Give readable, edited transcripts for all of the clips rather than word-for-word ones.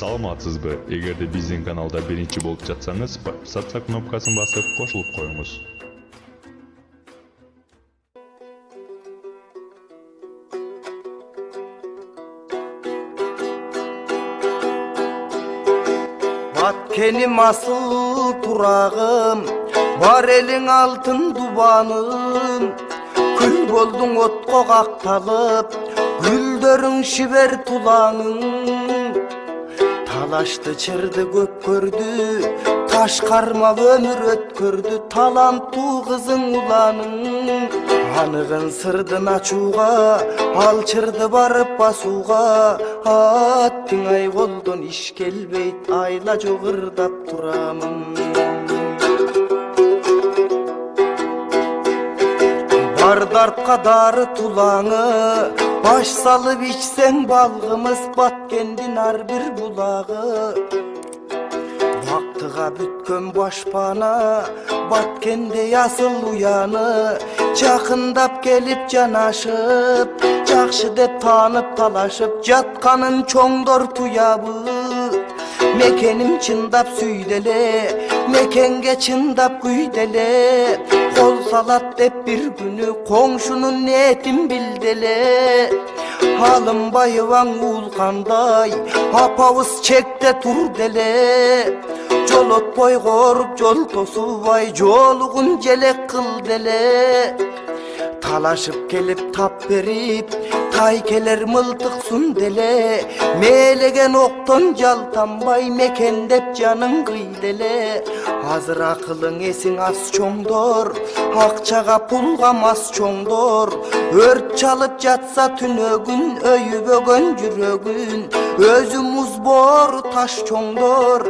Саламатсызбы? Эгерде биздин каналда биринчи болуп жатсаңыз, подписаться кнопкасын басып кошулуп коюңуз. Баткеним асыл турагым, бар элиң алтын дубаным. Күл болдуң отко какталып, гүлдөрүң шибер туланың. Талашты чырды көп көрдү, таш кармап өмүр өткөрдү. Таланттуу кызың уланың. Аныгын сырдын ачууга, ал чырды барып басууга. Аттың ай колдон иш келбейт, айла жок ырдап турамын. Бар дартка дары тулаңы, баш салып ичсең балгымыз. Баткендин ар бир булагы бактыга бүткөн башпана, баткендей асыл уяны. Жакындап келип жанашып, жакшы деп таанып талашып, жатканын чоңдор туябы. Мекеним чындап сүйделе, мекенге чындап күйделе. Кол салат деп бир күнү, коңшунун нетин билделе. Алынбайыбаң уулкандай, апабыз чекте тур деле. Жол отпой коруп, жол тосубай, жолугун желек кыл деле. Талашып келип тап берип, тай келер мылтыксун деле. Мээлеген октон жалтанбай, мекендеп жаның кый деле. Азыр акылың эсиң ас чоңдор, акчага пулга мас чоңдор. Өрт чалып жатса түнөгүн, өйүбөгөн жүрөгүн. Өзү муз боору таш чоңдор.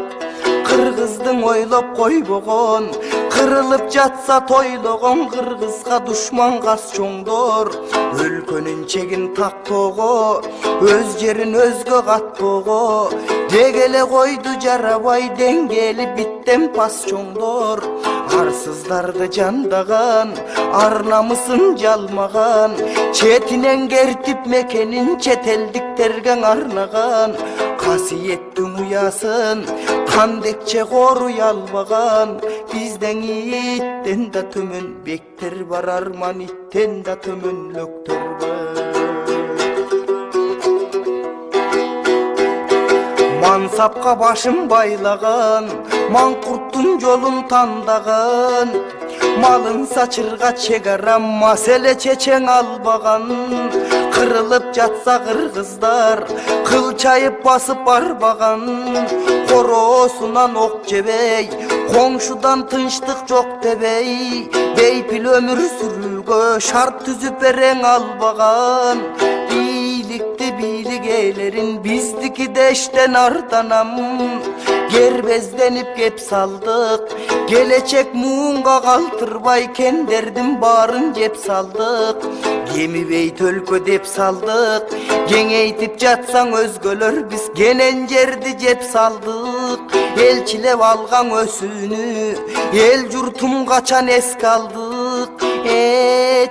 Кыргыздың ойлоп койбогон, кырылып жатса тойлогон. Кыргызга душман кас чоңдор. Өлкөнүн чегин тактоого, өз жерин өзгө катпоого. Дегеле койду жарабай, деңгели биттен пас чоңдор. Арсыздарды жандаган, ар намысын жалмаган. Четинен кертип мекенин чет элдиктерге арнаган. Касиеттің уясын кандекче коруй албаган. Бизден иттен да төмөн бектер бар, арман иттен да төмөн лөктөр бар. Мансапка башын байлаган, маңкурттун жолун тандаган. Малын сачырга чегарам, маселе чечең албаган. Кырылып жатса кыргыздар, кылчайып басып барбаган. Короосунан ок жебей, коңшудан тынчтык жок дебей. Бейпил өмүр сүрүүгө шарт түзүп берең албаган. Бийликти бийлик ээлерин биздики дештен арданам. Гербезденип кеп салдык, келечек муунга калтырбай. Кендердин баарын жеп салдык, кемибейт өлкө деп салдык. Кеңейтип жатсаң өзгөлөр, биз кенен жерди жеп салдык. Элчилеп алган өсүүнү, эл журтум качан эске алдык.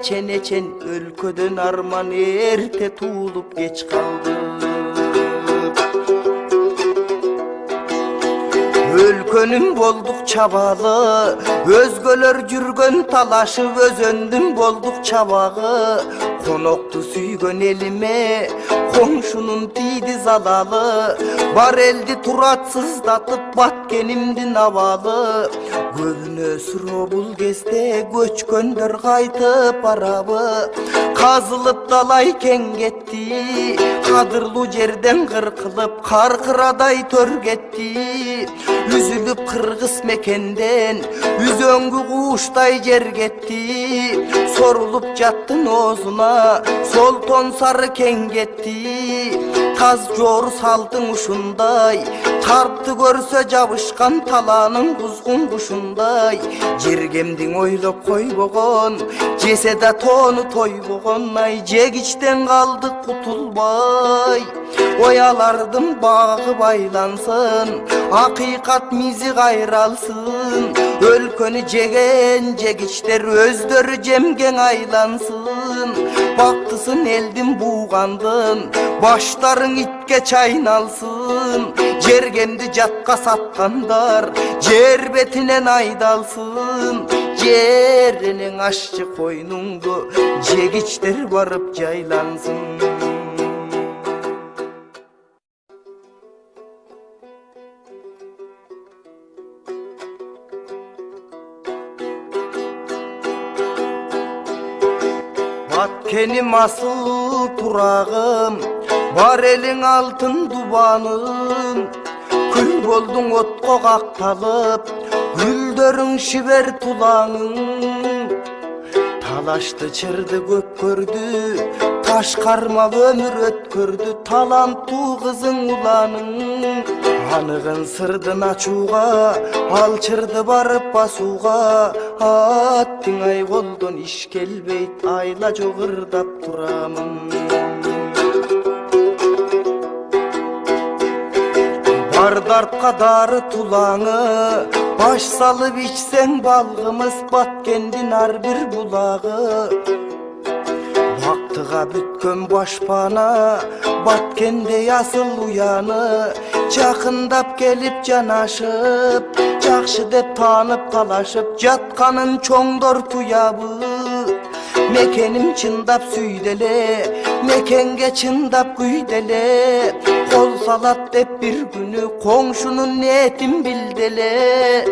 Чен өлкөдөн арман эрте туулуп кеч калды. Өлкөнүн болдук чабалы, өзгөлөр жүргөн талашып. Өзөндүн болдук чабагы, конокту сүйгөн элиме. Коңшунун тийди залалы, бар элди туратсыздатып. Баткенимдин абалы, көбүнө суроо бул кезде. Көчкөндөр кайтып барабы, казылып далай кең кетти. Кадырлуу жерден кыркылып, каркырадай төр кетти. Үзүлүп кыргыз мекенден, үзөңгү куштай жер кетти. Сорулуп жаттын оозуна, солтон сары кең кетти. Таз жору салтың ушундай, тарпты көрсө жабышкан. Талаанын кузгун кушундай, жергемдиң ойлоп койбогон. Жесе да тоону тойбогон. Ай жегичтен калдык кутулбай. Оялардын багы байлансын, акыйкат мизи кайралсын. Өлкөнү жеген жегичтер өздөрү жемген айлансын. Бактысын элдин буугандын, баштарың итке чайналсын. Жергенди жатка саткандар жер бетинен айдалсын. Жеринең ашчы койнуңду жегичтер барып жайлансын. Баткеним асыл турагым, бар элиң алтын дубаным. Күл болдуң отко какталып, гүлдөрүң шибер тулаңың. Талашты чырды көп көрдү, таш кармап өмүр өткөрдү. Таланттуу кызың уланың, аныгын сырдын ачууга, ал чырды барып басууга. Аттың ай колдон иш келбейт, айла жогырдап турамын. Бар дартка дары тулаңы, баш салып ичсең балгымыз. Баткендин ар бир булагы, бактыга бүткөн башпана. Баткенде асыл уяны, жакындап келип жанашып, жакшы деп таанып талашып жатканын чоңдор туябы. Мекеним чындап сүйделе, мекенге чындап күйделе. Кол салат деп бир күнү коңшунун ниетин билделе.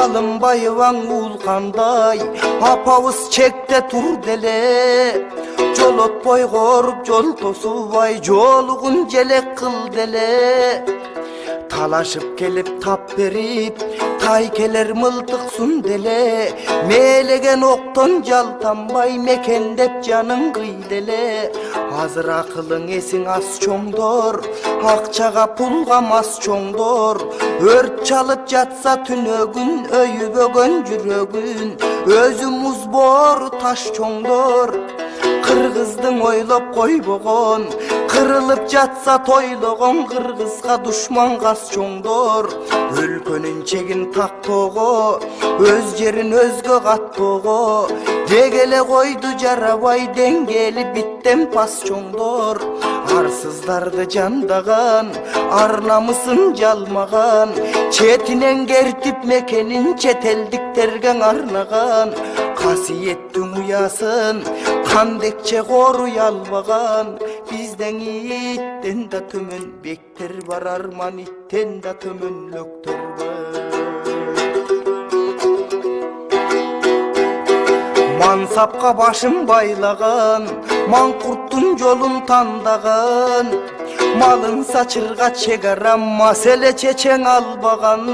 Алынбайыбаң уулкандай, апабыз чекте тур деле. Жолотпой коруп жол тосубай, жолугун желек кыл деле. Талашып келип тап берип, тай келер мылтыксун деле. Мээлеген октон жалтанбай, мекендеп жаның кый деле. Азыр акылың эсиң ас чоңдор, акчага пулга мас чоңдор. Өрт чалып жатса түнөгүн, өйүбөгөн жүрөгүн. Өзү муз боору таш чоңдор. Кыргыздың ойлоп койбогон, кырылып жатса тойлогон. Кыргызга душман кас чоңдор. Өлкөнүн чегин тактоого, өз жерин өзгө каттоого. Дегеле койду жарабай, деңгели биттен пас чоңдор. Арсыздарды жандаган, ар намысын жалмаган. Четинен кертип мекенин чет элдиктерге арнаган. Касиеттің уясын кандекче коруй албаган. Бизден иттен да төмөн бектер бар, арман иттен да төмөн лөктөр бар. Мансапка башын байлаган, маңкурттун жолун тандаган. Малын сачырга чегара, маселе чечең албаган.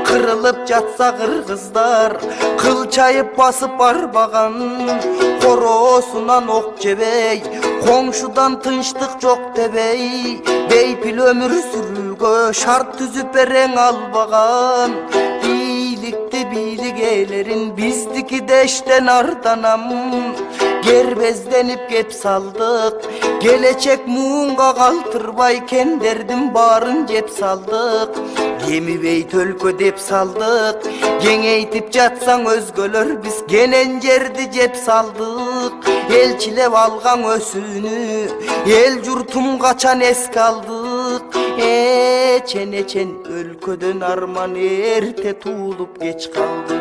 Кырылып жатса кыргыздар, кылчайып басып барбаган. Короосунан ок жебей, коңшудан тынчтык жок дебей. Бейпил өмүр сүрүүгө шарт түзүп эрең албаган. Бийликти бийлик ээлерин биздики дештен арданам. Гербезденип кеп салдык, келечек муунга калтырбай. Кендердин баарын жеп салдык, кемибейт өлкө деп салдык. Кеңейтип жатсаң өзгөлөр, биз кенен жерди жеп салдык. Элчилеп алган өсүүнү, эл журтум качан эске алдык. Эчен өлкөдөн арман эрте туулуп кеч калды.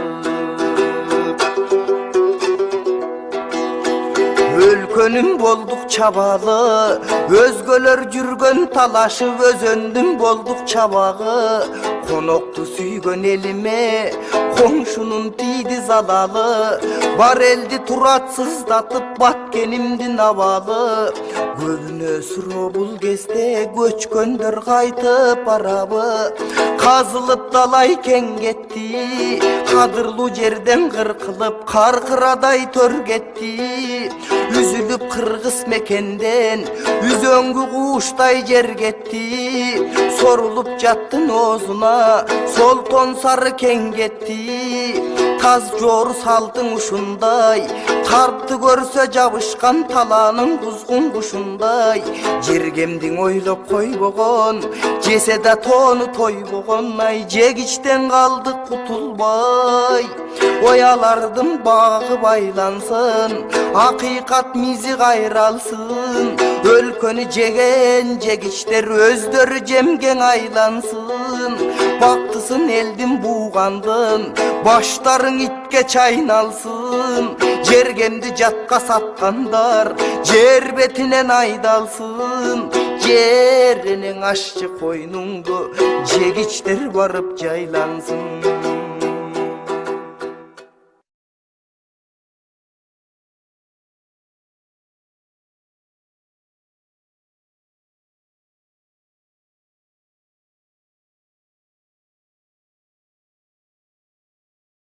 Өлкөнүн болдук чабалы, өзгөлөр жүргөн талашып. Өзөндүн болдук чабагы, конокту сүйгөн элиме. Коңшунун тийди залалы, бар элди туратсыздатып. Баткенимдин абалы, көбүнө суроо бул кезде. Көчкөндөр кайтып барабы, казылып далай кең кетти. Кадырлуу жерден кыркылып, каркырадай төр кетти. Үзүлүп кыргыз мекенден, үзөңгү кууштай жер кетти. Сорулуп жаттын оозуна, солтон сары кең кетти. Taz joru saldың ушундай, Тарпты көрсө жабышкан таланын кузгун кушундай. Жергемдиң ойлоп койбогон, жесе да тону тойбогон, ай жегичтен калдык кутулбай. Оялардын багы байлансын, акыйкат мизи кайралсын. Өлкөнү жеген жегичтер өздөрү жемген айлансын. Бактысын элдин бугандын, баштарың итке чайналсын. Жергемди жатка саткандар, жер бетинен айдалсын. Жеринең ашчы койнуңду жегичтер барып жайлансын.